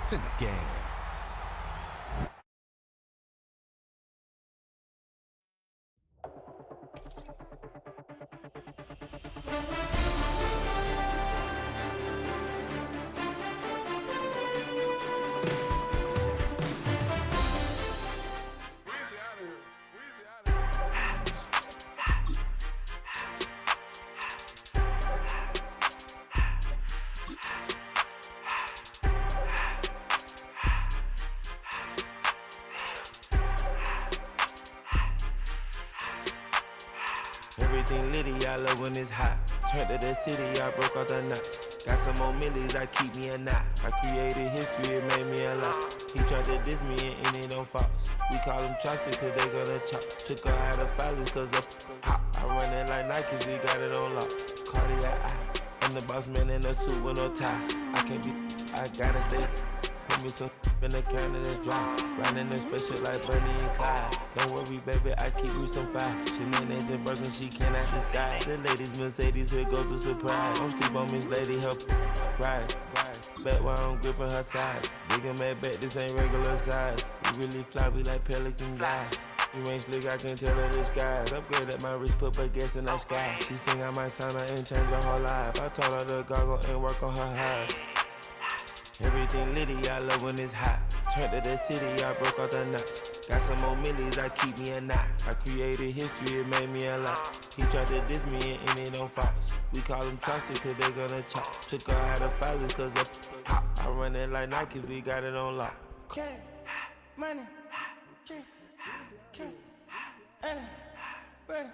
It's in the game. Everything litty, I love when it's hot. Turned to the city, I broke out the notch. Got some more millies, I keep me a knot. I created history, it made me a lot. He tried to diss me and it on Fox. We call them Chaucer cause they gonna chop. Took her out of filers cause of pop. I run it like Nike, we got it on lock. Cardiac eye, I'm the boss man in a suit with no tie. I can't be, I gotta stay. Put me some in the counter that's dry. Riding in special like Bunny and Clyde. Don't worry, baby, I keep me some fire. Shenanigans and Birkin, she cannot decide. The ladies Mercedes, here go to surprise. Don't sleep on Miss Lady, help ride. Back while I'm gripping her side. Big and mad back, this ain't regular size. We really fly, we like Pelican guys. You ain't slick, I can tell her the skies. Upgrade at my wrist, put her gas in the sky. She think I might sign her and change her whole life. I told her to goggle and work on her highs. Everything litty, I love when it's hot. Turned to the city, I broke out the notch. Got some more millies, I keep me a knot. I created history, it made me a lot. He tried to diss me and it on Fox. We call them Chaucer cause they gonna chop. Took her out of filers cause of pop. I run it like Nike, we got it on lock. Cash, money, cash, money, bring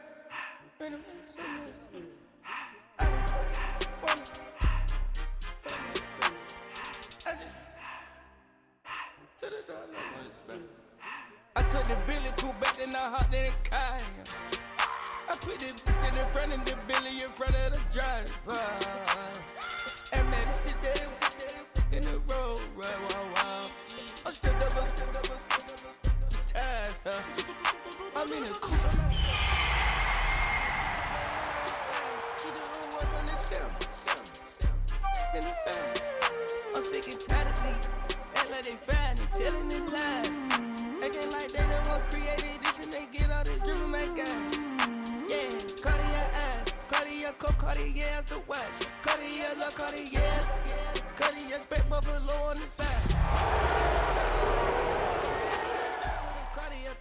I took the Billy Cool back, then I hopped in the car. I put the in front of the Billy in front of the driver. And man, sit there in the road, wow. I'm still double the ties, huh? I'm in the coupe. Keep the ones on the shelf. In the fan. I'm sick and tired of me. Act like they find it, telling them lies. Acting like they the one created this and they get all this driven my guys. Yeah, Cartier eyes, Cartier coat, Cartier ass the watch. Cartier look, Cartier, Cartier spec buffalo on the side. Cartier,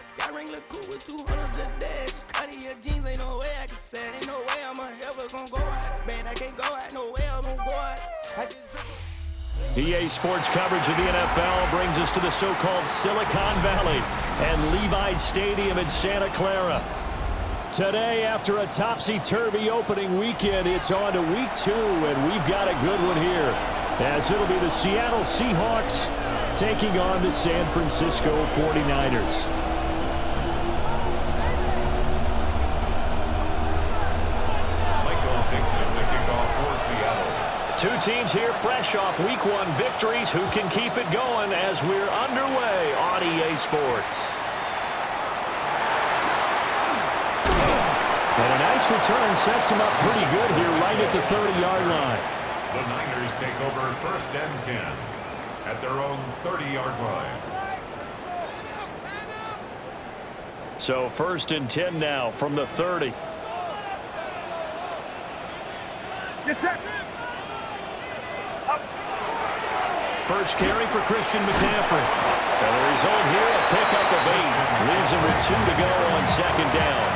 Sky ring look cool with 200 the dash. Cartier jeans, ain't no way I can say. Ain't no way I'm ever gonna go out. Man, I can't go out, no way I'm gonna go out. I just EA Sports coverage of the NFL brings us to the so-called Silicon Valley and Levi Stadium in Santa Clara. Today, after a topsy-turvy opening weekend, it's on to week 2, and we've got a good one here, as it'll be the Seattle Seahawks taking on the San Francisco 49ers. Two teams here fresh off Week 1 victories. Who can keep it going as we're underway on EA Sports? And a nice return sets him up pretty good here right at the 30-yard line. The Niners take over 1st and 10 at their own 30-yard line. So 1st and 10 now from the 30. Yes, sir. First carry for Christian McCaffrey. And the result here, a pickup of 8. Leaves him with 2 to go on 2nd down.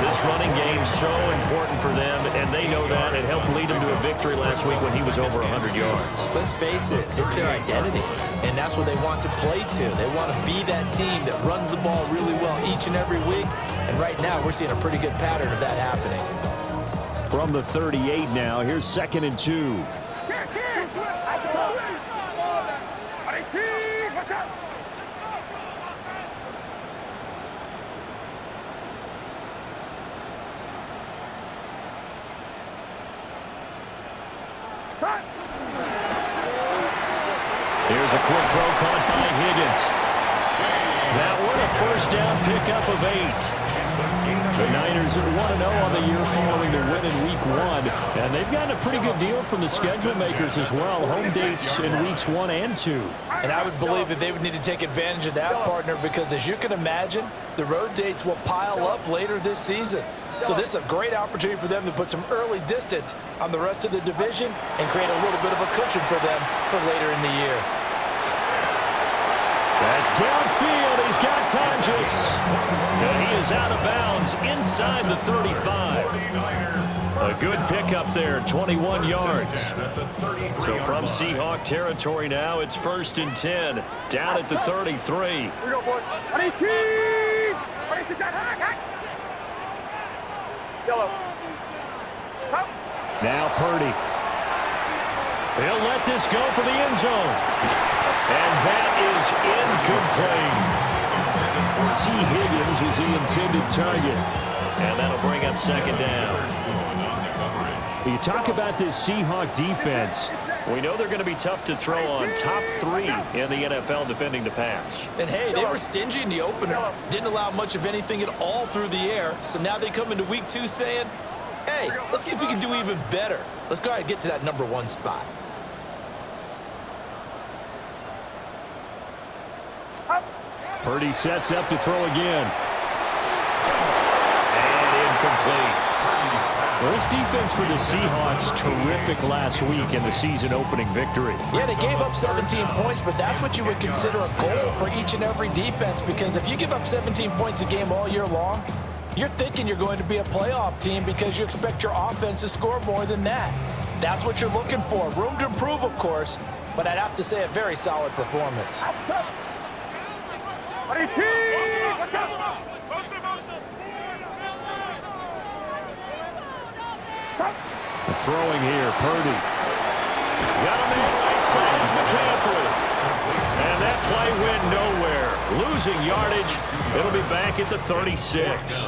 This running game's so important for them, and they know that. It helped lead them to a victory last week when he was over 100 yards. Let's face it, it's their identity, and that's what they want to play to. They want to be that team that runs the ball really well each and every week, and right now we're seeing a pretty good pattern of that happening. From the 38 now, here's 2nd and 2. Here's a quick throw caught by Higgins. That one a 1st down pickup of 8. The Niners are 1-0 on the year following to win in Week 1. And they've gotten a pretty good deal from the schedule makers as well. Home dates in Weeks 1 and 2. And I would believe that they would need to take advantage of that, partner, because as you can imagine, the road dates will pile up later this season. So this is a great opportunity for them to put some early distance on the rest of the division and create a little bit of a cushion for them for later in the year. That's downfield. He's got Tonjes. And he is out of bounds inside the 35. A good pickup there, 21 yards. So from Seahawk territory now, it's 1st and 10. Down at the 33. Here we go, boy. Yellow. Now Purdy. He'll let this go for the end zone. And that is incomplete. T. Higgins was the intended target. And that'll bring up 2nd down. You talk about this Seahawk defense. We know they're going to be tough to throw on, top 3 in the NFL defending the pass. And, hey, they were stingy in the opener. Didn't allow much of anything at all through the air. So now they come into Week 2 saying, hey, let's see if we can do even better. Let's go ahead and get to that number 1 spot. Purdy sets up to throw again. And incomplete. Well, this defense for the Seahawks, terrific last week in the season-opening victory. Yeah, they gave up 17 points, but that's what you would consider a goal for each and every defense, because if you give up 17 points a game all year long, you're thinking you're going to be a playoff team because you expect your offense to score more than that. That's what you're looking for. Room to improve, of course, but I'd have to say a very solid performance. Throwing here, Purdy. Got him in right side, it's McCaffrey. And that play went nowhere. Losing yardage, it'll be back at the 36.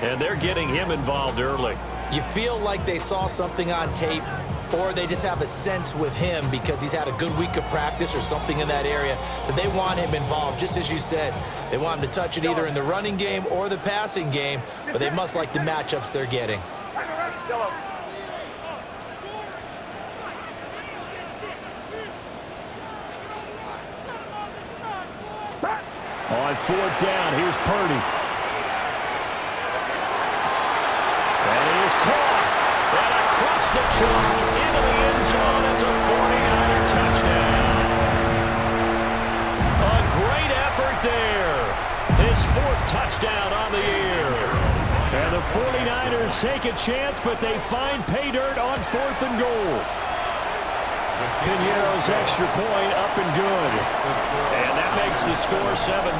And they're getting him involved early. You feel like they saw something on tape, or they just have a sense with him because he's had a good week of practice or something in that area that they want him involved. Just as you said, they want him to touch it either in the running game or the passing game, but they must like the matchups they're getting. On 4th down, here's Purdy. And he is caught. And across the chalk into the end zone. It's a 49er touchdown. A great effort there. His 4th touchdown on the year. And the 49ers take a chance, but they find pay dirt on 4th and goal. Piñeiro's extra point up and good. And that makes the score 7-0.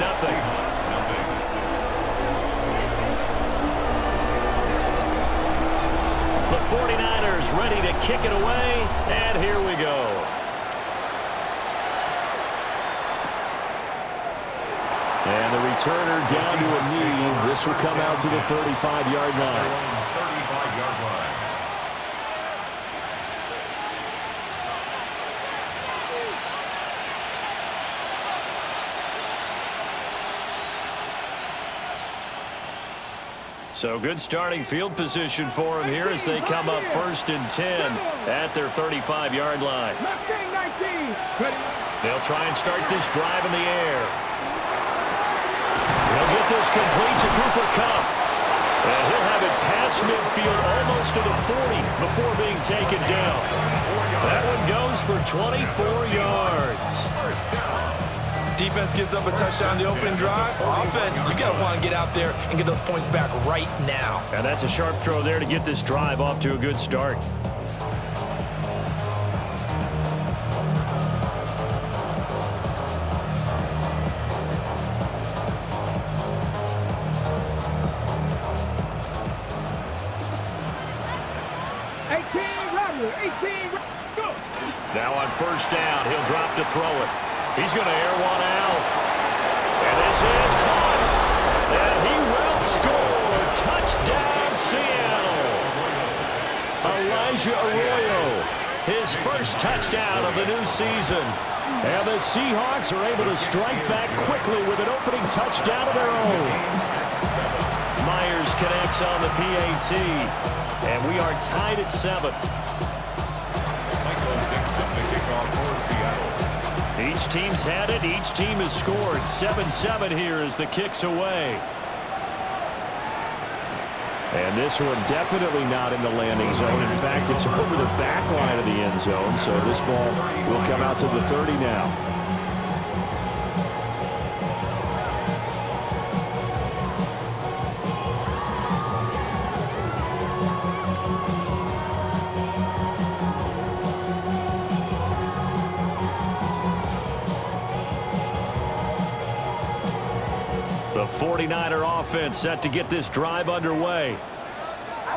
The 49ers ready to kick it away, and here we go. And the returner down to a knee. This will come out to the 35-yard line. 35-yard line. So good starting field position for him here as they come up 1st and 10 at their 35-yard line. They'll try and start this drive in the air. They'll get this complete to Cooper Kupp. And he'll have it past midfield almost to the 40 before being taken down. That one goes for 24 yards. Defense gives up a touchdown the opening drive. Offense, you got to want to get out there and get those points back right now. And that's a sharp throw there to get this drive off to a good start. Now on 1st down, he'll drop to throw it. He's going to air one out. And this is caught. And he will score. Touchdown, Seattle. Elijah Arroyo, his first touchdown of the new season. And the Seahawks are able to strike back quickly with an opening touchdown of their own. Myers connects on the PAT. And we are tied at 7. Michael Dixon, the kickoff for Seattle. Each team's had it. Each team has scored. 7-7 here as the kick's away. And this one definitely not in the landing zone. In fact, it's over the back line of the end zone. So this ball will come out to the 30 now. The 49er offense set to get this drive underway.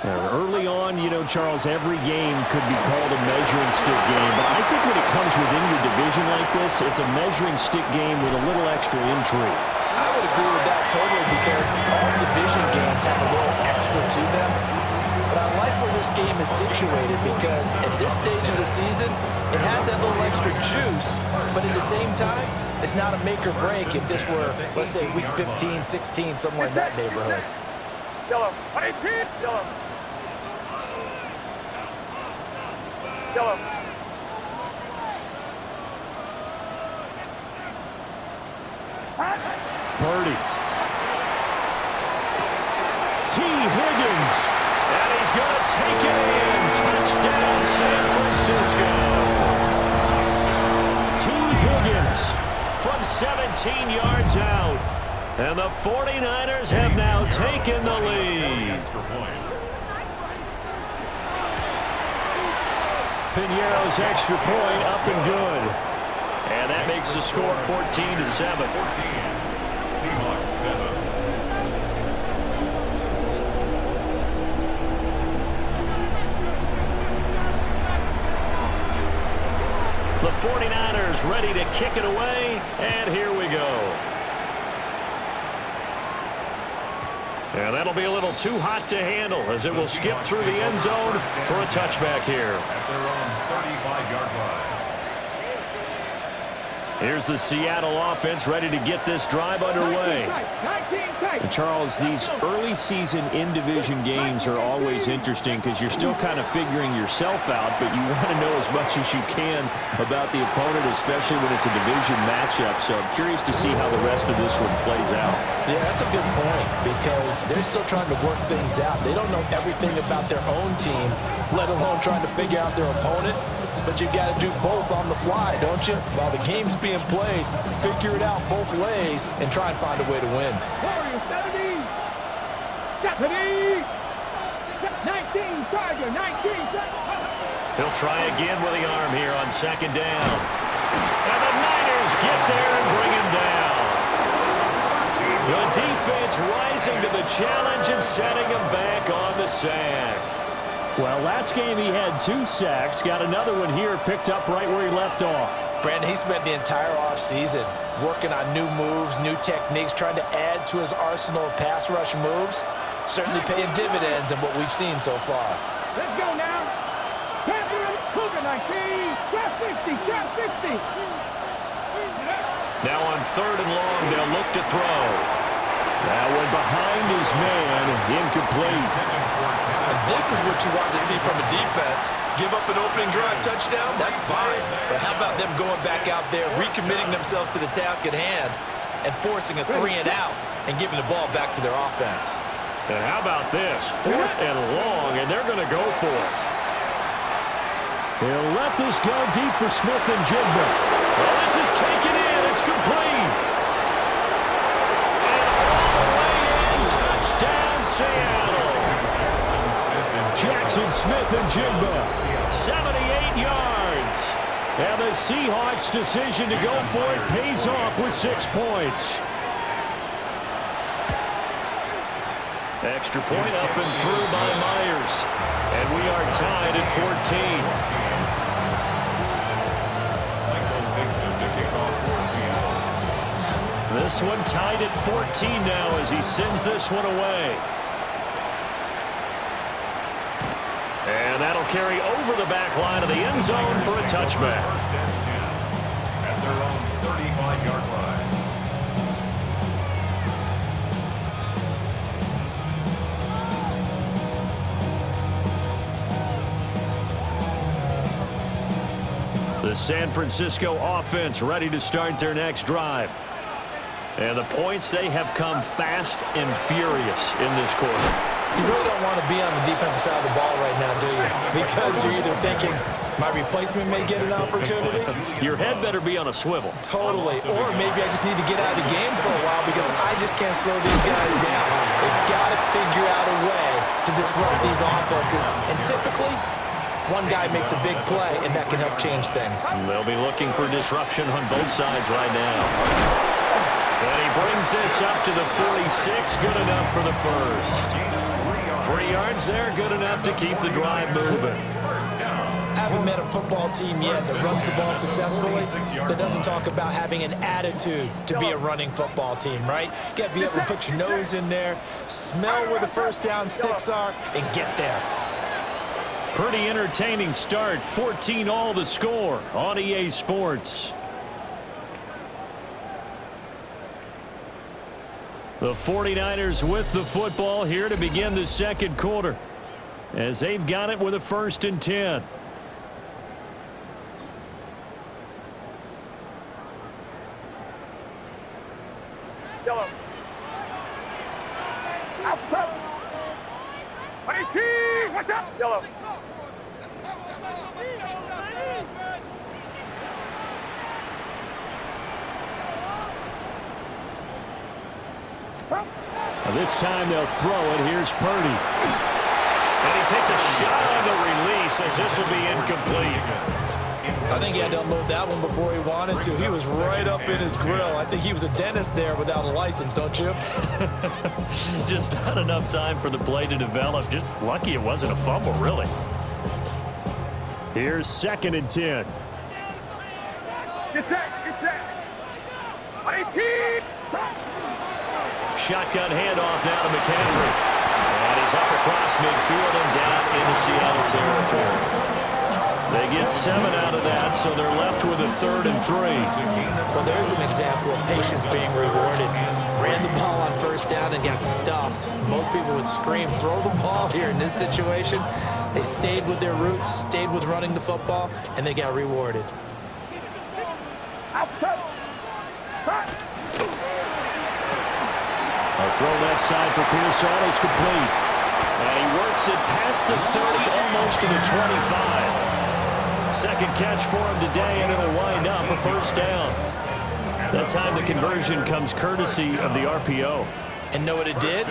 And early on, you know, Charles, every game could be called a measuring stick game. But I think when it comes within your division like this, it's a measuring stick game with a little extra intrigue. I would agree with that totally because all division games have a little extra to them. But I like where this game is situated because at this stage of the season, it has that little extra juice. But at the same time, it's not a make or break if this were, let's say, week 15, 16, somewhere in that neighborhood. Yellow. 18. Yellow. Yellow. Purdy. T. Higgins. And he's going to take it in. Touchdown, San Francisco. T. Higgins from 17 yards out. And the 49ers have now taken the lead. Piñeiro's extra point up and good. And that makes the score 14-7. Seahawks 7. The 49ers ready to kick it away, and here we go. And that'll be a little too hot to handle as it will skip through the end zone for a touchback here. At their own 35-yard line. Here's the Seattle offense ready to get this drive underway. And Charles, these early season in-division games are always interesting because you're still kind of figuring yourself out, but you want to know as much as you can about the opponent, especially when it's a division matchup. So I'm curious to see how the rest of this one plays out. Yeah, that's a good point because they're still trying to work things out. They don't know everything about their own team, let alone trying to figure out their opponent. But you got to do both on the fly, don't you? While the game's being played, figure it out both ways and try and find a way to win. 19, Tiger, 19. He'll try again with the arm here on second down. And the Niners get there and bring him down. The defense rising to the challenge and setting him back on the sack. Well, last game he had 2 sacks. Got another one here picked up right where he left off. Brandon, he spent the entire offseason working on new moves, new techniques, trying to add to his arsenal of pass rush moves. Certainly paying dividends in what we've seen so far. Let's go now. Cougar 19. Trap 60. Trap 60. Now on third and long, they'll look to throw. That one behind his man, incomplete. And this is what you want to see from a defense. Give up an opening drive touchdown, that's fine. But how about them going back out there, recommitting themselves to the task at hand, and forcing a 3 and out, and giving the ball back to their offense. And how about this? 4th and long, and they're going to go for it. He'll let this go deep for Smith and Jigba. Well, this is taken in. It's complete. And all the way in. Touchdown, Seattle. Jackson Smith and Jigba. 78 yards. And the Seahawks' decision to go for it pays off with 6 points. Extra point up and through by Myers. And we are tied at 14. Michael Dixon, the kickoff for Seattle. This one tied at 14 now as he sends this one away. And that'll carry over the back line of the end zone for a touchback. First and 10 at their own 35-yard line. The San Francisco offense ready to start their next drive. And the points, they have come fast and furious in this quarter. You really don't want to be on the defensive side of the ball right now, do you? Because you're either thinking, my replacement may get an opportunity. Your head better be on a swivel. Totally. Or maybe I just need to get out of the game for a while because I just can't slow these guys down. They've got to figure out a way to disrupt these offenses. And typically, one guy makes a big play, and that can help change things. They'll be looking for disruption on both sides right now. And he brings this up to the 46. Good enough for the first. 3 yards there, good enough to keep the drive moving. I haven't met a football team yet that runs the ball successfully that doesn't talk about having an attitude to be a running football team, right? You got to be able to put your nose in there, smell where the first down sticks are, and get there. Pretty entertaining start. 14-all the score on EA Sports. The 49ers with the football here to begin the second quarter, as they've got it with a 1st and 10. Yellow. Outside. 18. What's up? Yellow. This time they'll throw it. Here's Purdy. And he takes a shot on the release as this will be incomplete. I think he had to unload that one before he wanted to. He was right up in his grill. I think he was a dentist there without a license, don't you? Just not enough time for the play to develop. Just lucky it wasn't a fumble, really. Here's 2nd and 10. Get set. 18. Shotgun handoff now to McCaffrey. And he's up across midfield and down into Seattle territory. They get 7 out of that, so they're left with a 3rd and 3. Well, there's an example of patience being rewarded. Ran the ball on 1st down and got stuffed. Most people would scream, throw the ball here in this situation. They stayed with their roots, stayed with running the football, and they got rewarded. Outside. A throw left side for Pearsall is complete. And he works it past the 30, almost to the 25. Second catch for him today, and it'll wind up a 1st down. That time the conversion comes courtesy of the RPO. And know what it did?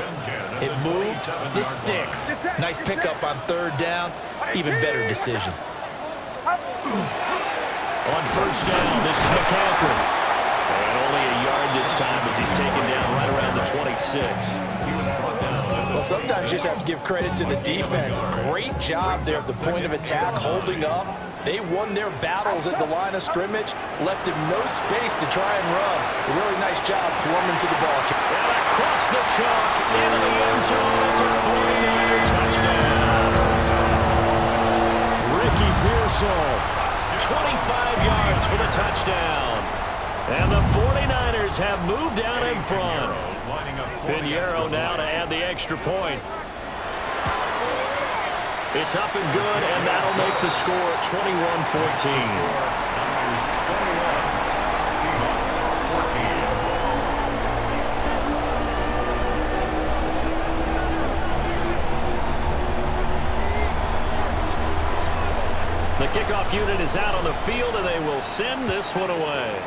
It moved the sticks. Nice pickup on 3rd down. Even better decision. On 1st down, this is McCaffrey. And only a yard this time as he's taken down right around the 26. Well, sometimes you just have to give credit to the defense. Great job there at the point of attack, holding up. They won their battles at the line of scrimmage, left him no space to try and run. A really nice job swarming to the ball. And across the chalk into the end zone. It's a 49er touchdown. Ricky Pearsall, 25 yards for the touchdown. And the 49ers have moved out in front. Pinheiro now to add the extra point. It's up and good, and that'll make the score 21-14. The kickoff unit is out on the field, and they will send this one away.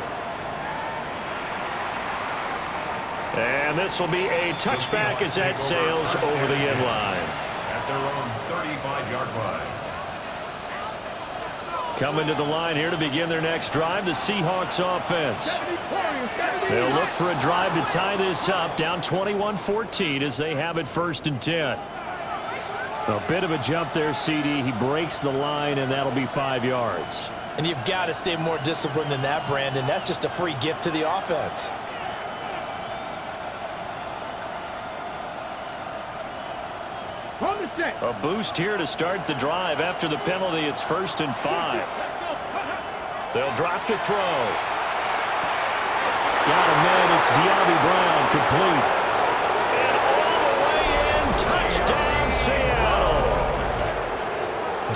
And this will be a touchback as that sails over the end line. At their own 35-yard line. Coming to the line here to begin their next drive, the Seahawks offense. They'll look for a drive to tie this up, down 21-14 as they have it 1st and 10. A bit of a jump there, CD. He breaks the line, and that'll be 5 yards. And you've got to stay more disciplined than that, Brandon. That's just a free gift to the offense. A boost here to start the drive. After the penalty, it's 1st and 5. They'll drop to throw. Got him in. It's De'Ami Brown, complete. And all the way in, touchdown Seattle.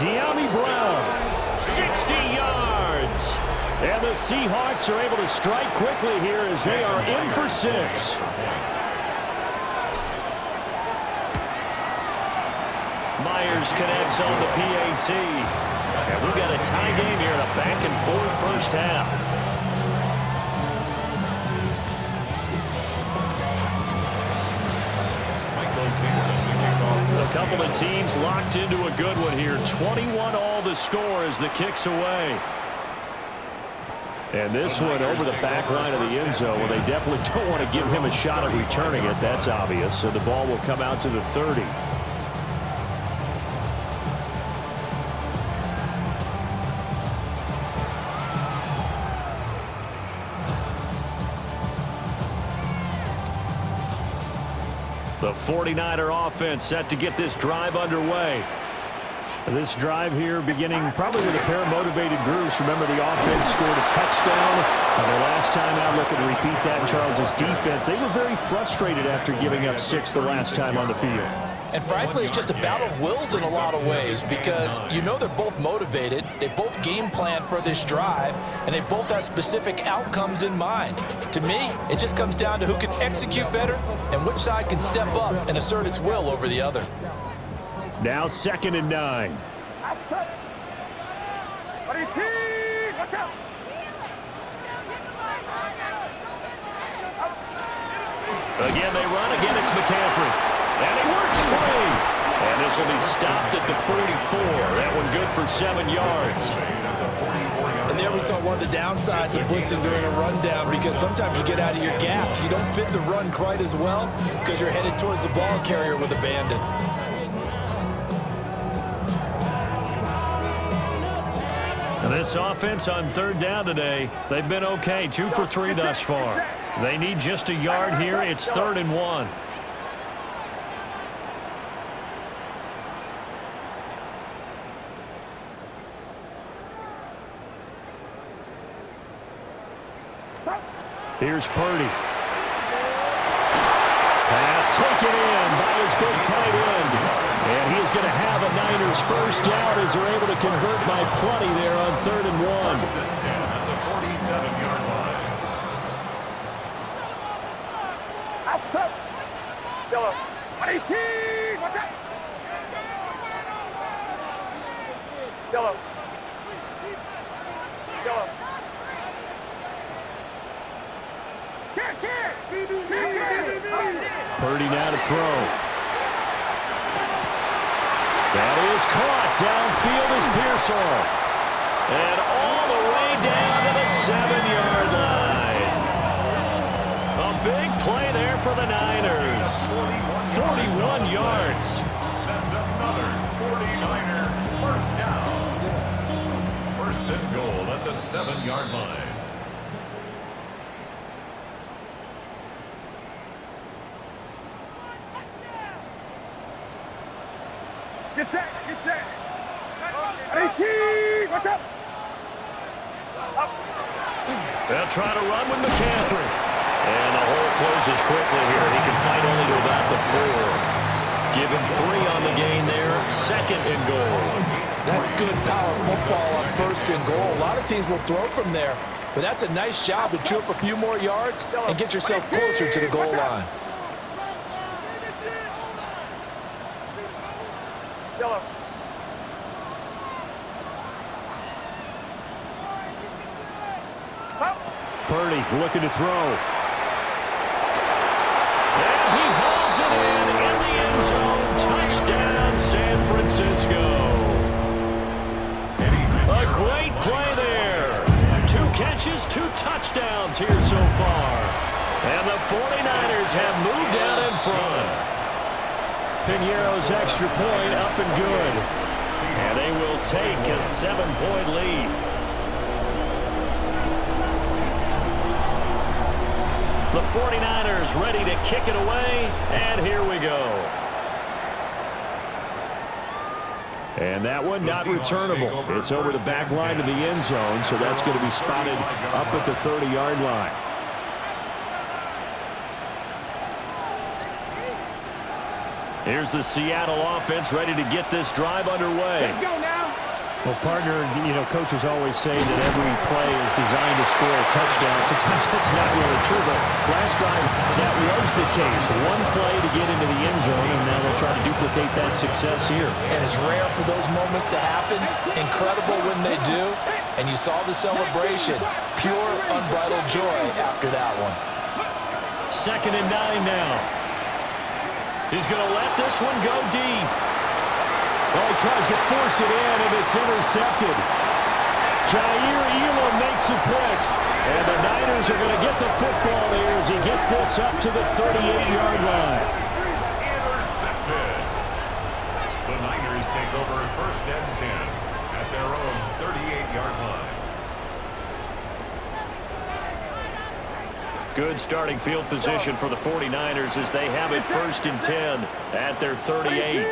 De'Ami Brown, 60 yards. Bengals. And the Seahawks are able to strike quickly here as they are in for 6. Myers connects on the PAT. And we've got a tie game here in a back-and-forth first half. A couple of teams locked into a good one here. 21 all the score as the kick's away. And this one over the back line of the end zone. Well, they definitely don't want to give him a shot at returning it. That's obvious. So the ball will come out to the 30. The 49er offense set to get this drive underway. This drive here beginning probably with a pair of motivated groups. Remember, the offense scored a touchdown. Their last time out, looking to repeat that in Charles's defense. They were very frustrated after giving up 6 the last time on the field. And frankly, it's just a battle of wills in a lot of ways because you know they're both motivated. They both game plan for this drive, and they both have specific outcomes in mind. To me, it just comes down to who can execute better and which side can step up and assert its will over the other. Now 2nd and 9. Again, they run. Again, it's McCaffrey. And he works free. And this will be stopped at the 44. That one good for 7 yards. And there we saw one of the downsides of blitzing during a rundown because sometimes you get out of your gaps. You don't fit the run quite as well because you're headed towards the ball carrier with abandon. And this offense on 3rd down today, they've been okay. 2 for 3 thus far. They need just a yard here. It's 3rd and 1. Here's Purdy. Pass taken in by his big tight end. And he is going to have a Niners first down as they're able to convert by plenty there on 3rd and 1. First and 10 at the 47-yard line. Outside. Yellow. 18. Watch out. Yellow. Yellow. Purdy now to throw. That is caught. Downfield is Pearsall. And all the way down to the 7-yard line. A big play there for the Niners. 41 yards. That's another 49er first down. First and goal at the 7-yard line. Get set. Get set. 18. Watch out. They'll try to run with McCaffrey. And the hole closes quickly here. He can fight only to about the 4. Give him 3 on the gain there. 2nd and goal. That's good power football on 1st and goal. A lot of teams will throw from there, but that's a nice job to chew up a few more yards and get yourself closer to the goal line. Yellow. Purdy looking to throw. And he hauls it in the end zone. Touchdown, San Francisco. A great play there. 2 catches, 2 touchdowns here so far. And the 49ers have moved out in front. Piñeiro's extra point up and good. And they will take a 7-point lead. The 49ers ready to kick it away, and here we go. And that one not returnable. It's over the back line of the end zone, so that's going to be spotted up at the 30-yard line. Here's the Seattle offense ready to get this drive underway. Let's go now. Well, partner, coaches always say that every play is designed to score a touchdown. Sometimes that's not really true, but last time that was the case. One play to get into the end zone, and now they'll try to duplicate that success here. And it's rare for those moments to happen. Incredible when they do. And you saw the celebration. Pure, unbridled joy after that one. 2nd and 9 now. He's going to let this one go deep. Well, he tries to force it in, and it's intercepted. Jair Elam makes a pick. And the Niners are going to get the football there as he gets this up to the 38-yard line. Intercepted. The Niners take over 1st and 10 at their own 38-yard line. Good starting field position for the 49ers as they have it 1st and 10 at their 38.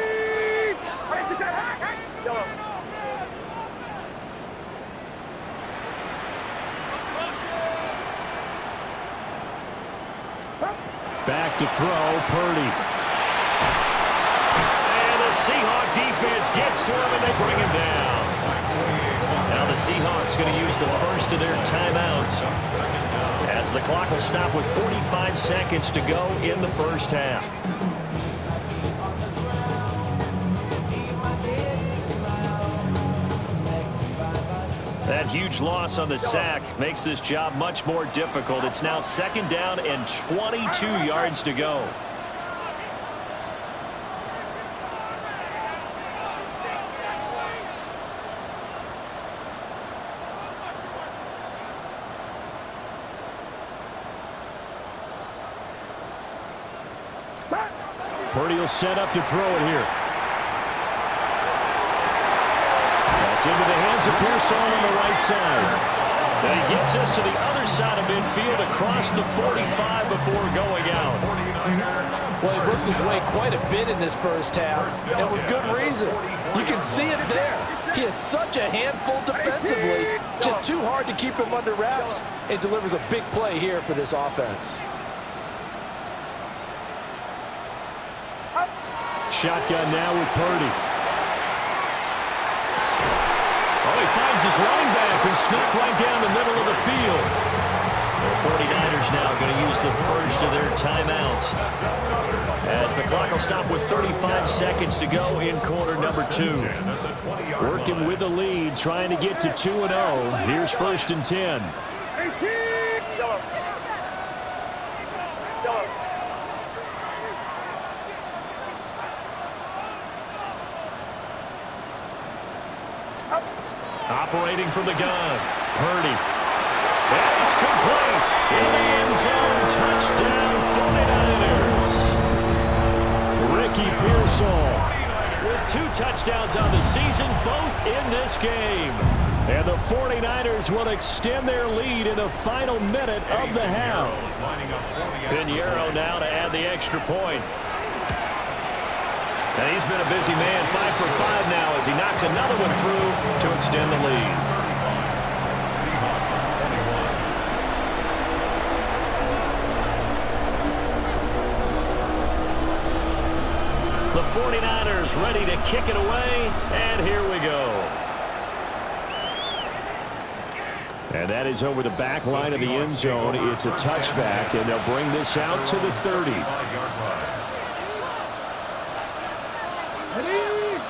Back to throw, Purdy. And the Seahawk defense gets to him, and they bring him down. Now the Seahawks going to use the first of their timeouts as the clock will stop with 45 seconds to go in the first half. That huge loss on the sack makes this job much more difficult. It's now 2nd down and 22 yards to go. Purdy will set up to throw it here. It's into the hands of Pearson on the right side. And he gets us to the other side of midfield across the 45 before going out. Well, he worked his way quite a bit in this first half, and with good reason. You can see it there. He is such a handful defensively, just too hard to keep him under wraps, and delivers a big play here for this offense. Shotgun now with Purdy. Oh, he finds his running back who snuck right down the middle of the field. The 49ers now going to use the first of their timeouts as the clock will stop with 35 seconds to go in quarter number 2. Working with the lead, trying to get to 2-0. Here's 1st and 10. Operating from the gun, Purdy. And it's complete. In the end zone, touchdown 49ers. Ricky Pearsall with 2 touchdowns on the season, both in this game. And the 49ers will extend their lead in the final minute of the half. Pinheiro now to add the extra point. And he's been a busy man, 5 for 5 now as he knocks another one through to extend the lead. The 49ers ready to kick it away, and here we go. And that is over the back line of the end zone. It's a touchback, and they'll bring this out to the 30.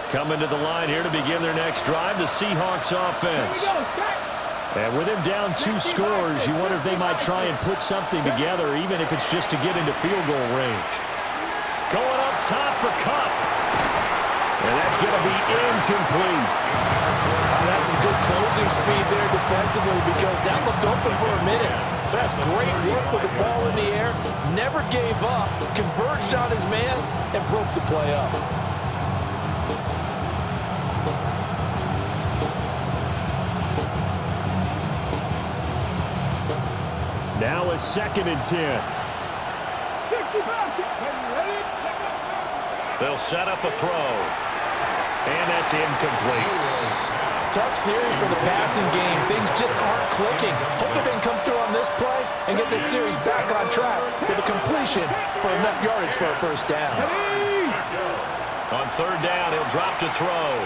Coming to the line here to begin their next drive, the Seahawks offense. And with him down 2 scores, you wonder if they might try and put something together, even if it's just to get into field goal range. Going up top for Kupp. And that's going to be incomplete. That's some good closing speed there defensively because that looked open for a minute. That's great work with the ball in the air. Never gave up, converged on his man, and broke the play up. Now a 2nd and 10. They'll set up a throw. And that's incomplete. Tough series for the passing game. Things just aren't clicking. Hoping they can come through on this play and get this series back on track with a completion for enough yardage for a 1st down. On 3rd down, he'll drop to throw.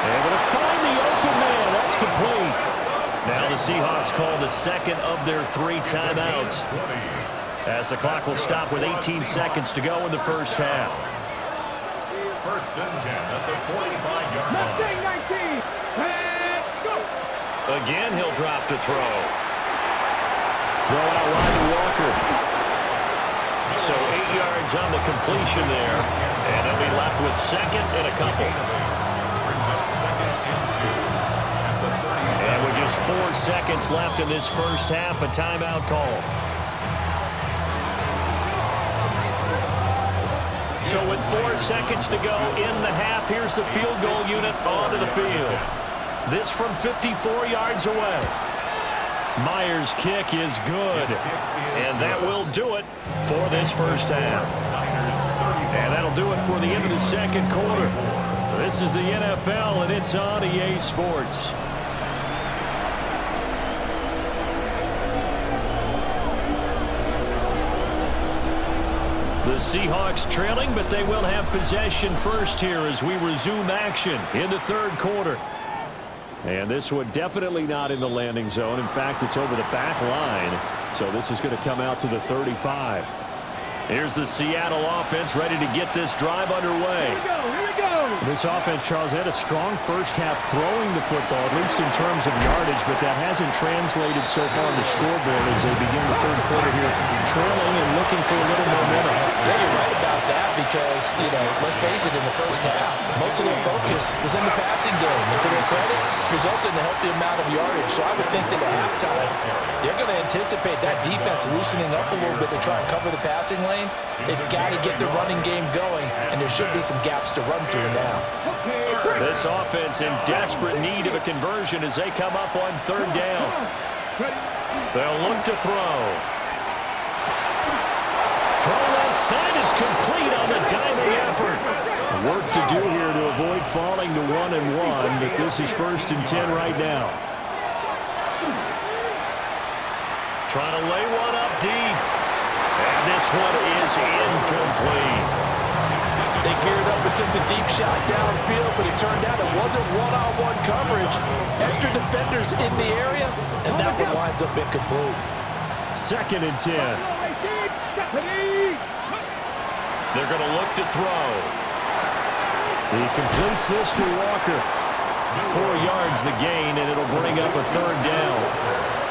Able to find the open man. That's complete. Now the Seahawks call the second of their 3 timeouts, as the clock will stop with 18 seconds to go in the first half. First and 10 at the 45-yard line. 19. Let's go. Again, he'll drop to throw. Throw out wide to Walker. So 8 yards on the completion there, and they'll be left with second and a couple. Brings up second and 2 at the 37. And with just 4 seconds left in this first half, a timeout call. So with 4 seconds to go in the half, here's the field goal unit onto the field. This from 54 yards away. Myers' kick is good. And that will do it for this first half. And that'll do it for the end of the second quarter. This is the NFL, and it's on EA Sports. The Seahawks trailing, but they will have possession first here as we resume action in the third quarter. And this one definitely not in the landing zone. In fact, it's over the back line. So this is going to come out to the 35. Here's the Seattle offense ready to get this drive underway. Here we go. This offense, Charles, had a strong first half throwing the football, at least in terms of yardage, but that hasn't translated so far on the scoreboard as they begin the third quarter here, trailing and looking for a little momentum. Yeah, you're right about that because, let's face it, in the first half, most of their focus was in the passing game. And to their credit, resulted in a healthy amount of yardage. So I would think that at halftime, they're going to anticipate that defense loosening up a little bit to try and cover the passing lanes. They've got to get the running game going, and there should be some gaps to run through now. This offense in desperate need of a conversion as they come up on third down. They'll look to throw. Throw left side is complete on the diving effort. Work to do here to avoid falling to 1-1, but this is 1st and 10 right now. Trying to lay one up deep. And this one is incomplete. They geared up and took the deep shot downfield, but it turned out it wasn't one-on-one coverage. Extra defenders in the area, and that one winds up incomplete. 2nd and 10. They're going to look to throw. He completes this to Walker. 4 yards the gain, and it'll bring up a third down.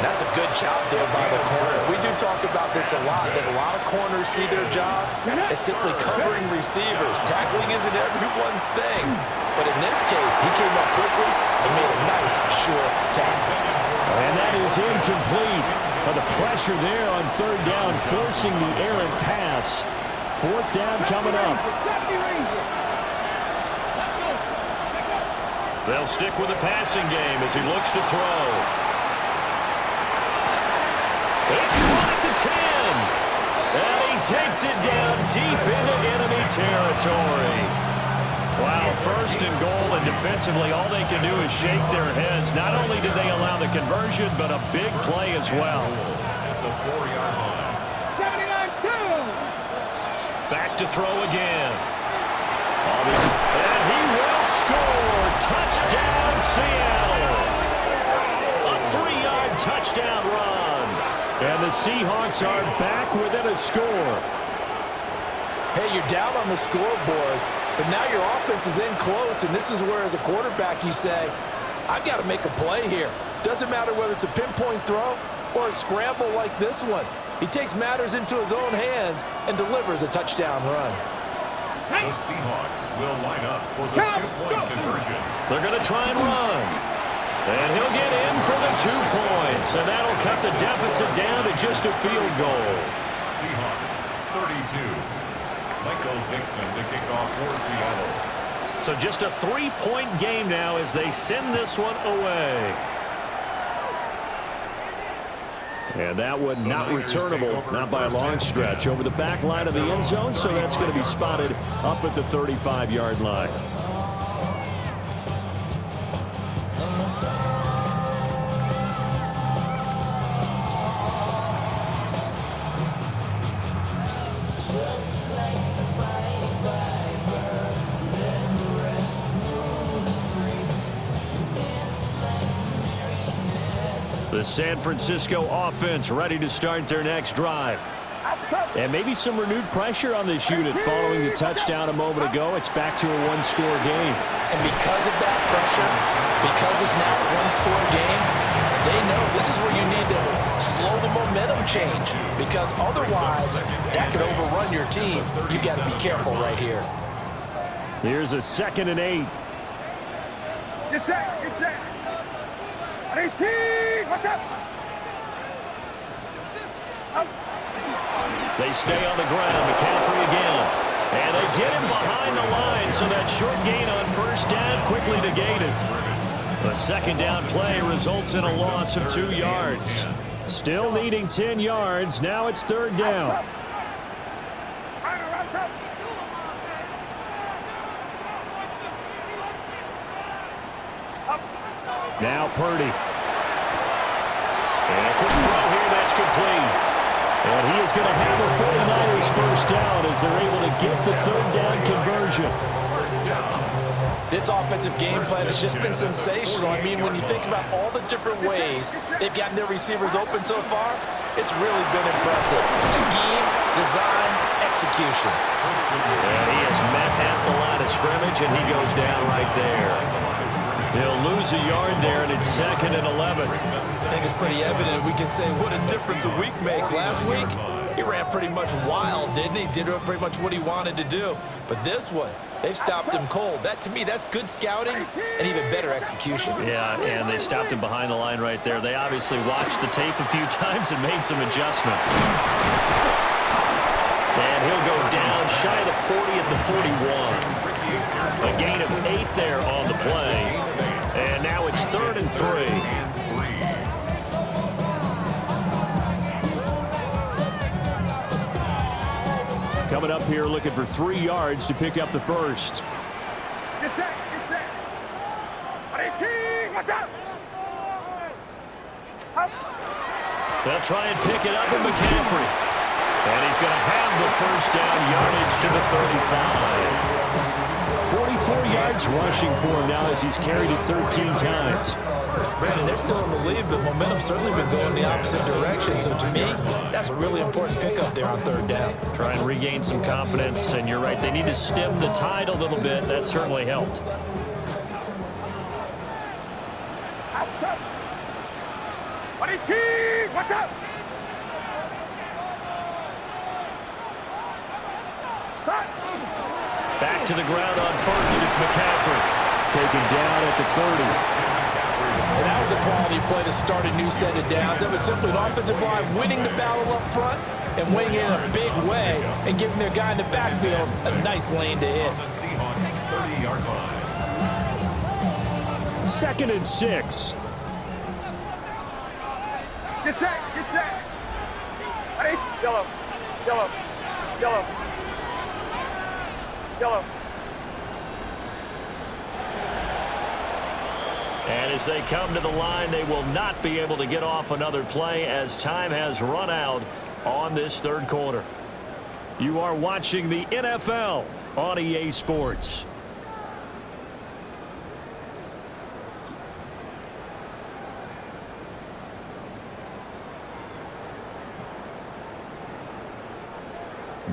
That's a good job there by the corner. We do talk about this a lot, that a lot of corners see their job as simply covering receivers. Tackling isn't everyone's thing. But in this case, he came up quickly and made a nice, short tackle. And that is incomplete. But the pressure there on third down, forcing the errant pass. 4th down coming up. They'll stick with the passing game as he looks to throw. It's caught at the 10. And he takes it down deep into enemy territory. Wow, 1st and goal, and defensively all they can do is shake their heads. Not only did they allow the conversion, but a big play as well. At the 4-yard line. 79-2. Back to throw again. And he will score. Touchdown, Seattle. A 3-yard touchdown run. And the Seahawks are back within a score. Hey, you're down on the scoreboard, but now your offense is in close, and this is where, as a quarterback, you say, I've got to make a play here. Doesn't matter whether it's a pinpoint throw or a scramble like this one. He takes matters into his own hands and delivers a touchdown run. The Seahawks will line up for the 2-point conversion. They're going to try and run. And he'll get in for the 2 points. And that'll cut the deficit down to just a field goal. Seahawks 32. Michael Dixon to kick off for Seattle. So just a 3-point game now as they send this one away. And that one not returnable, not by a long stretch, over the back line of the end zone, so that's going to be spotted up at the 35-yard line. The San Francisco offense ready to start their next drive. And maybe some renewed pressure on this unit following the touchdown a moment ago. It's back to a one-score game. And because of that pressure, because it's now a one-score game, they know this is where you need to slow the momentum change, because otherwise that could overrun your team. You got to be careful right here. Here's a 2nd and 8. Get set. 18. What's up? They stay on the ground. McCaffrey again. And they get him behind the line, so that short gain on first down quickly negated. A 2nd down play results in a loss of 2 yards. Still needing 10 yards. Now it's 3rd down. Now Purdy. And a quick throw here, that's complete. And he is going to have the 49ers first down as they're able to get the 3rd down conversion. This offensive game plan has just been sensational. I mean, when you think about all the different ways they've gotten their receivers open so far, it's really been impressive. Scheme, design, execution. And he is met at the line of scrimmage, and he goes down right there. He'll lose a yard there, and it's 2nd and 11. I think it's pretty evident. We can say what a difference a week makes. Last week, he ran pretty much wild, didn't he? Did pretty much what he wanted to do. But this one, they've stopped him cold. That, to me, that's good scouting and even better execution. Yeah, and they stopped him behind the line right there. They obviously watched the tape a few times and made some adjustments. And he'll go down shy of the 40 at the 41. A gain of 8 there on the play. And now it's 3rd and 3. Coming up here looking for 3 yards to pick up the first. Get set. 18. What's up? They'll try and pick it up with McCaffrey. And he's going to have the first down, yardage to the 35. 44 yards rushing for him now as he's carried it 13 times. Brandon, they're still in the lead, but momentum's certainly been going the opposite direction. So to me, that's a really important pickup there on 3rd down. Try and regain some confidence, and you're right, they need to stem the tide a little bit. That certainly helped. Outside. 18. What's up? Back to the ground on first. It's McCaffrey. Taken down at the 30. And that was a quality play to start a new set of downs. That was simply an offensive line winning the battle up front and winning it in a big way and giving their guy in the backfield a nice lane to hit. 2nd and 6. Get set. Yellow. And as they come to the line, they will not be able to get off another play as time has run out on this 3rd quarter. You are watching the NFL on EA Sports.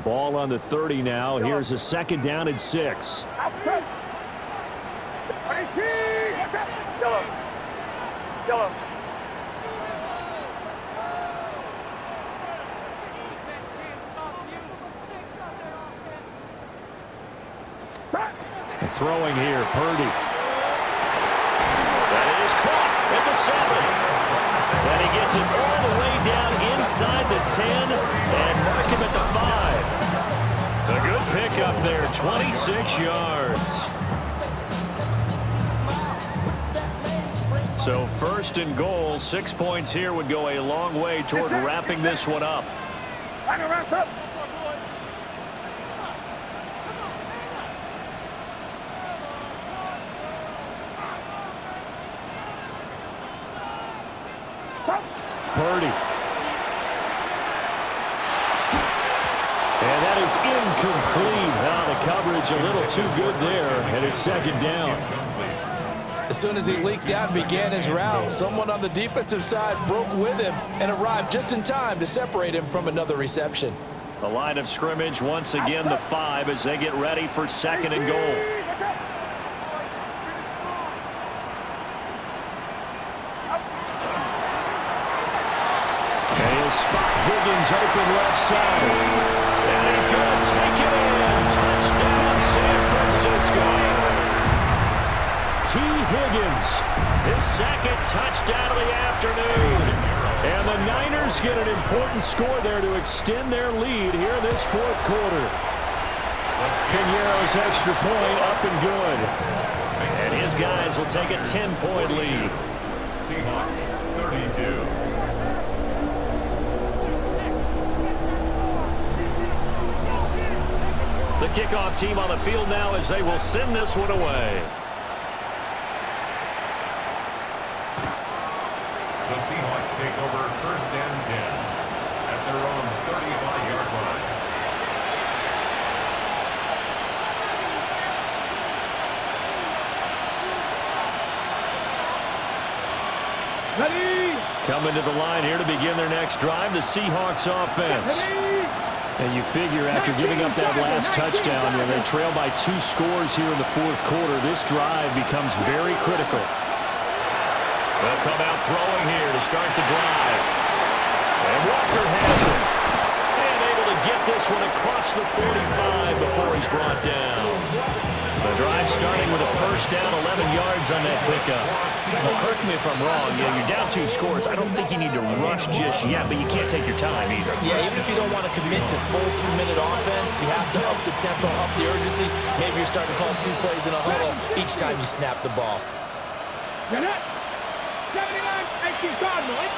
Ball on the 30 now. Here's a 2nd down and 6. Outside. 18. What's up? Yellow. Throwing here, Purdy. That is caught at the 7. And he gets it all the way down inside the 10 and mark him at the 5. A good pickup there, 26 yards. So 1st and goal, 6 points here would go a long way toward wrapping this one up. Purdy. And that is incomplete. Now the coverage a little too good there, and it's 2nd down. As soon as he leaked out and began his route, someone on the defensive side broke with him and arrived just in time to separate him from another reception. The line of scrimmage once again the 5 as they get ready for 2nd and goal. And he'll spot Higgins open left side. And he's going to take it in. Touchdown, San Francisco. T. Higgins, his 2nd touchdown of the afternoon. And the Niners get an important score there to extend their lead here in this 4th quarter. Piñeiro's extra point up and good. And his guys will take a 10-point lead. Seahawks 32. The kickoff team on the field now as they will send this one away. The Seahawks take over 1st and 10 at their own 35-yard line. Ready? Coming to the line here to begin their next drive, the Seahawks offense. And you figure after giving up that last touchdown, they trail by 2 scores here in the 4th quarter. This drive becomes very critical. They'll come out throwing here to start the drive. And Walker has it. And able to get this one across the 45 before he's brought down. The drive starting with a 1st down, 11 yards on that pickup. Well, correct me if I'm wrong. You're down 2 scores. I don't think you need to rush just yet, but you can't take your time either. Yeah, even if you don't want to commit to full 2-minute offense, you have to up the tempo, up the urgency. Maybe you're starting to call 2 plays in a huddle each time you snap the ball. Get it. 79, 18 Cardinals.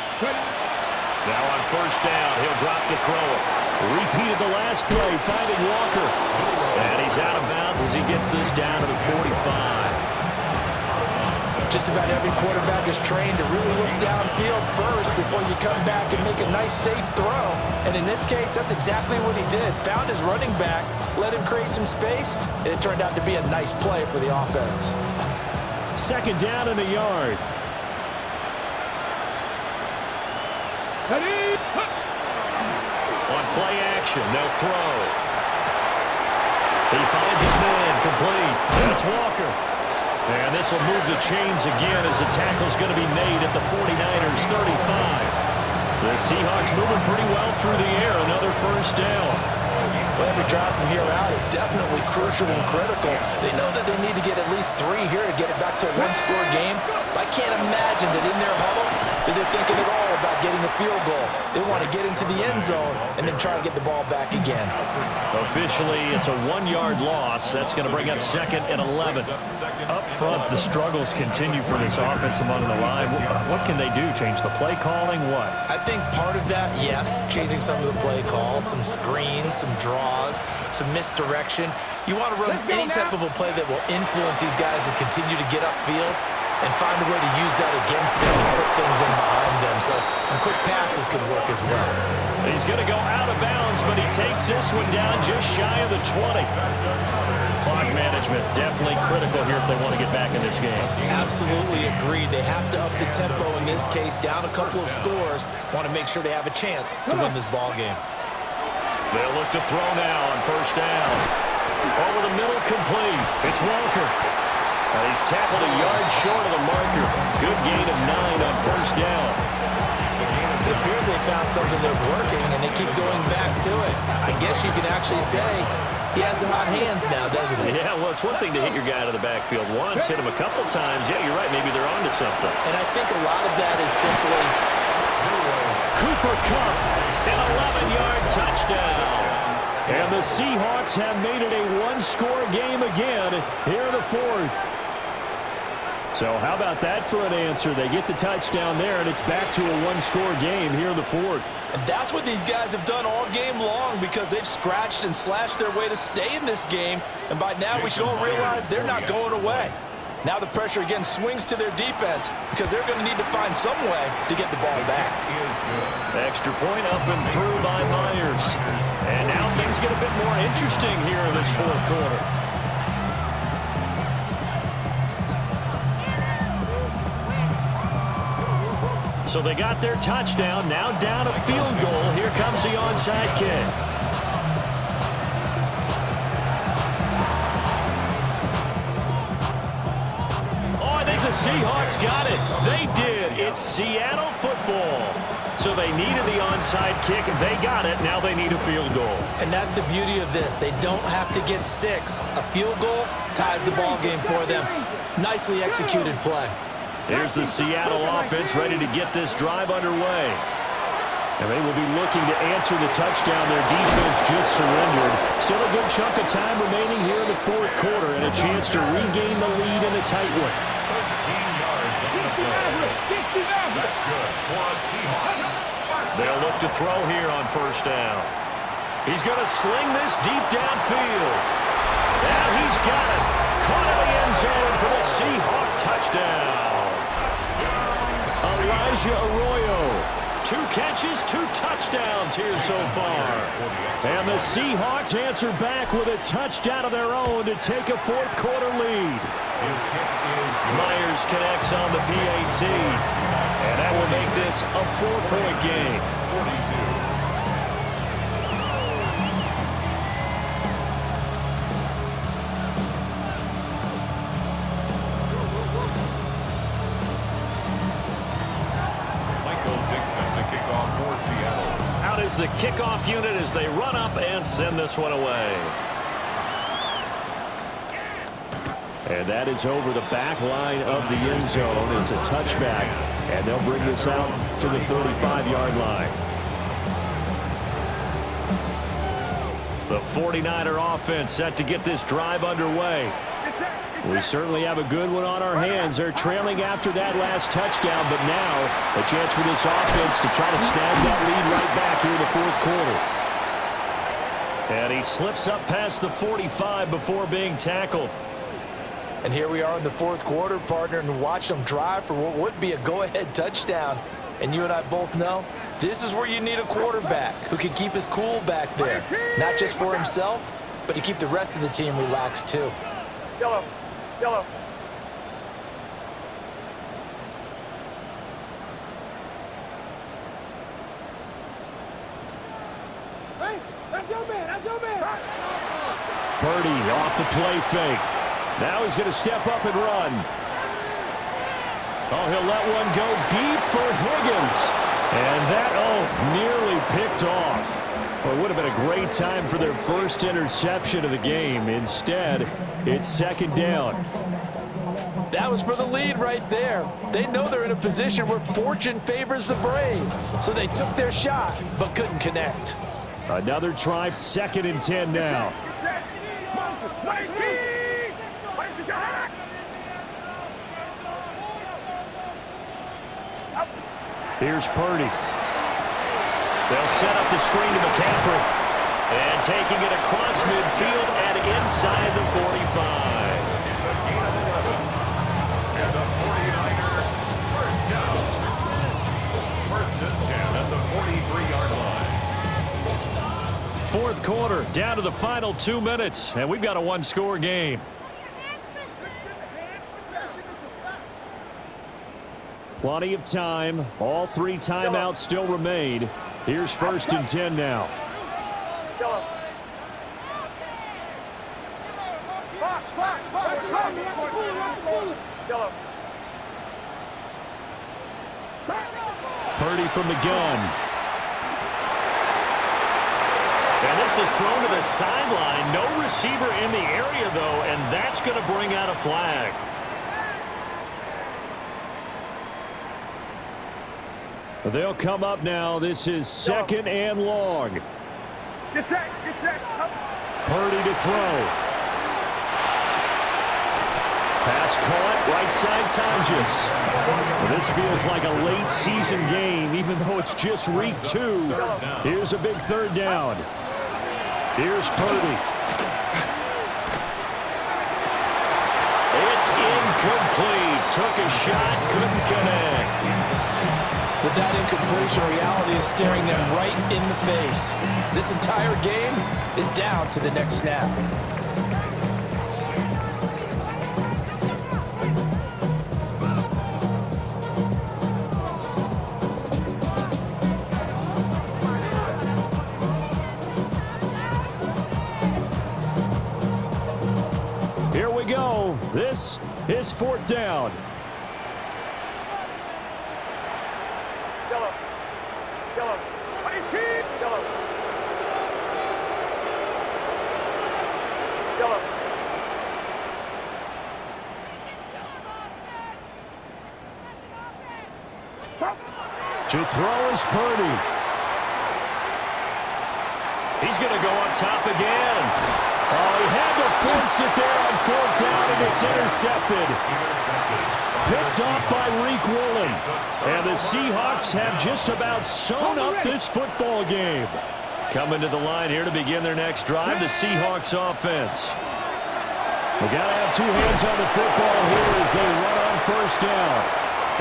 Now on 1st down, he'll drop to throw it. Repeated the last play, finding Walker. And he's out of bounds as he gets this down to the 45. Just about every quarterback is trained to really look downfield first before you come back and make a nice, safe throw. And in this case, that's exactly what he did. Found his running back, let him create some space, and it turned out to be a nice play for the offense. 2nd down in the yard. Ready? On play action, they'll throw. He finds his man, complete. That's Walker. And this will move the chains again as the tackle's going to be made at the 49ers 35. The Seahawks moving pretty well through the air. Another 1st down. Well, every drive from here out is definitely crucial and critical. They know that they need to get at least 3 here to get it back to a 1-score game. But I can't imagine that in their huddle that they're thinking at all about getting a field goal. They want to get into the end zone and then try to get the ball back again. Officially, it's a 1-yard loss. That's going to bring up 2nd and 11. Up front, the struggles continue for this offense among the line. What can they do? Change the play calling? What? I think part of that, yes, changing some of the play calls, some screens, some draws, some misdirection. You want to run any type of a play that will influence these guys and continue to get upfield and find a way to use that against them and slip things in behind them. So some quick passes could work as well. He's going to go out of bounds, but he takes this one down just shy of the 20. Clock management definitely critical here if they want to get back in this game. Absolutely agreed. They have to up the tempo in this case, down a couple of scores. Want to make sure they have a chance to win this ball game. They'll look to throw now on 1st down. Over the middle, complete. It's Walker. He's tackled a yard short of the marker. Good gain of 9 on 1st down. It appears they found something that's working, and they keep going back to it. I guess you can actually say he has the hot hands now, doesn't he? Yeah, well, it's one thing to hit your guy out of the backfield once, hit him a couple times. Yeah, you're right. Maybe they're onto something. And I think a lot of that is simply Cooper Kupp, an 11-yard touchdown. And the Seahawks have made it a 1-score game again here in the 4th. So how about that for an answer? They get the touchdown there, and it's back to a 1-score game here in the 4th. And that's what these guys have done all game long because they've scratched and slashed their way to stay in this game. And by now we should all realize they're not going away. Now the pressure again swings to their defense because they're going to need to find some way to get the ball back. Extra point up and through by Myers. And now things get a bit more interesting here in this 4th quarter. So they got their touchdown. Now down a field goal. Here comes the onside kick. Oh, I think the Seahawks got it. They did. It's Seattle football. So they needed the onside kick. They got it. Now they need a field goal. And that's the beauty of this. They don't have to get 6. A field goal ties the ball game for them. Nicely executed play. Here's the Seattle offense ready to get this drive underway. And they will be looking to answer the touchdown their defense just surrendered. Still a good chunk of time remaining here in the fourth quarter and a chance to regain the lead in a tight one. 13 yards on the play. That's good for a Seahawks. They'll look to throw here on first down. He's going to sling this deep downfield. And he's got it. Caught in the end zone for the Seahawk touchdown. Elijah Arroyo. 2 catches, 2 touchdowns here so far. And the Seahawks answer back with a touchdown of their own to take a fourth quarter lead. His kick is good. Myers connects on the PAT. And that will make this a 4-point game. 42. Out is the kickoff unit as they run up and send this one away. And that is over the back line of the end zone. It's a touchback, and they'll bring this out to the 35-yard line. The 49er offense set to get this drive underway. We certainly have a good one on our hands. They're trailing after that last touchdown, but now a chance for this offense to try to snag that lead right back here in the fourth quarter. And he slips up past the 45 before being tackled. And here we are in the fourth quarter, partner, and watch them drive for what would be a go-ahead touchdown. And you and I both know this is where you need a quarterback who can keep his cool back there, not just for himself, but to keep the rest of the team relaxed too. Yellow. Yellow. Hey, that's your man. That's your man. Purdy off the play fake. Now he's going to step up and run. Oh, he'll let one go deep for Higgins. And that, nearly picked off. Well, it would have been a great time for their first interception of the game. Instead, it's second down. That was for the lead right there. They know they're in a position where fortune favors the brave. So they took their shot, but couldn't connect. Another try, 2nd and 10 now. Here's Purdy. They'll set up the screen to McCaffrey. And taking it across midfield and inside the 45. It's a gain of 11. And the 49er first down. 1st and 10 at the 43-yard line. Fourth quarter, down to the final 2 minutes. And we've got a one-score game. Plenty of time. All 3 timeouts still remain. Here's 1st and 10 now. Purdy from the gun. And this is thrown to the sideline. No receiver in the area, though, and that's going to bring out a flag. They'll come up now. This is 2nd and long. Get set. Get set. Purdy to throw. Pass caught, right side Tonjes. Well, this feels like a late season game, even though it's just week 2. Here's a big 3rd down. Here's Purdy. It's incomplete. Took a shot, couldn't connect. With that incompletion, reality is staring them right in the face. This entire game is down to the next snap. This is 4th down. Yellow. 18. Yellow. To throw is Purdy. He's going to go up top again. Oh, he had to force it there on 4th down, and it's intercepted. Picked off by Reek Woolen. And the Seahawks have just about sewn up this football game. Coming to the line here to begin their next drive, the Seahawks offense. They got to have two hands on the football here as they run on 1st down.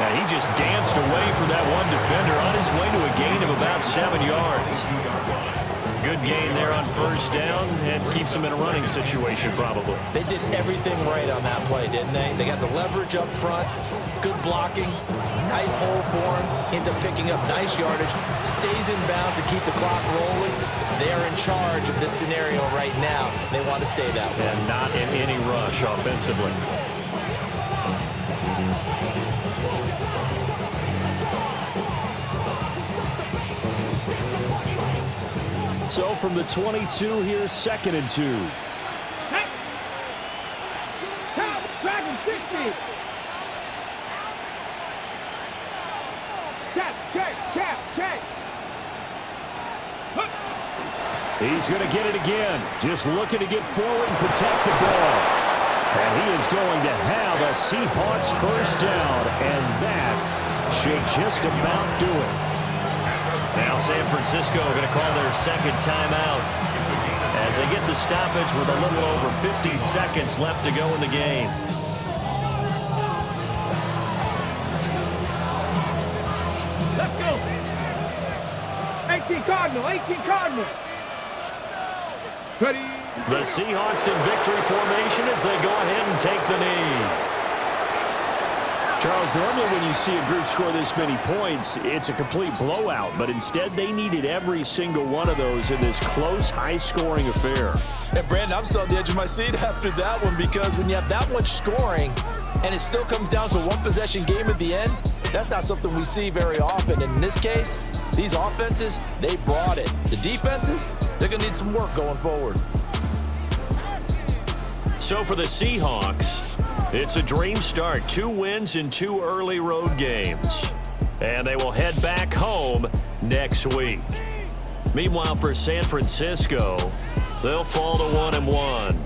Yeah, he just danced away from that one defender on his way to a gain of about 7 yards. Good gain there on 1st down and keeps him in a running situation probably. They did everything right on that play, didn't they? They got the leverage up front, good blocking, nice hole for him, ends up picking up nice yardage, stays in bounds to keep the clock rolling. They are in charge of this scenario right now. They want to stay that way. And not in any rush offensively. So from the 22 here, 2nd and 2. Dragon 60. Check. He's going to get it again. Just looking to get forward and protect the ball. And he is going to have a Seahawks 1st down. And that should just about do it. Now San Francisco are going to call their 2nd timeout as they get the stoppage with a little over 50 seconds left to go in the game. Let's go. 18 Cardinal. Ready. The Seahawks in victory formation as they go ahead and take the knee. Charles, normally when you see a group score this many points, it's a complete blowout. But instead, they needed every single one of those in this close, high-scoring affair. And Brandon, I'm still on the edge of my seat after that one because when you have that much scoring and it still comes down to a one-possession game at the end, that's not something we see very often. And in this case, these offenses, they brought it. The defenses, they're going to need some work going forward. So for the Seahawks, it's a dream start. 2 wins in 2 early road games. And they will head back home next week. Meanwhile, for San Francisco, they'll fall to 1-1.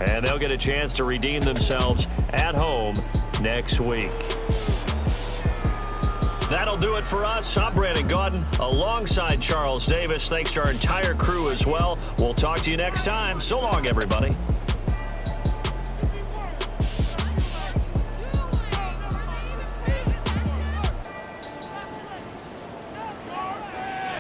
And they'll get a chance to redeem themselves at home next week. That'll do it for us. I'm Brandon Gaudin alongside Charles Davis. Thanks to our entire crew as well. We'll talk to you next time. So long, everybody.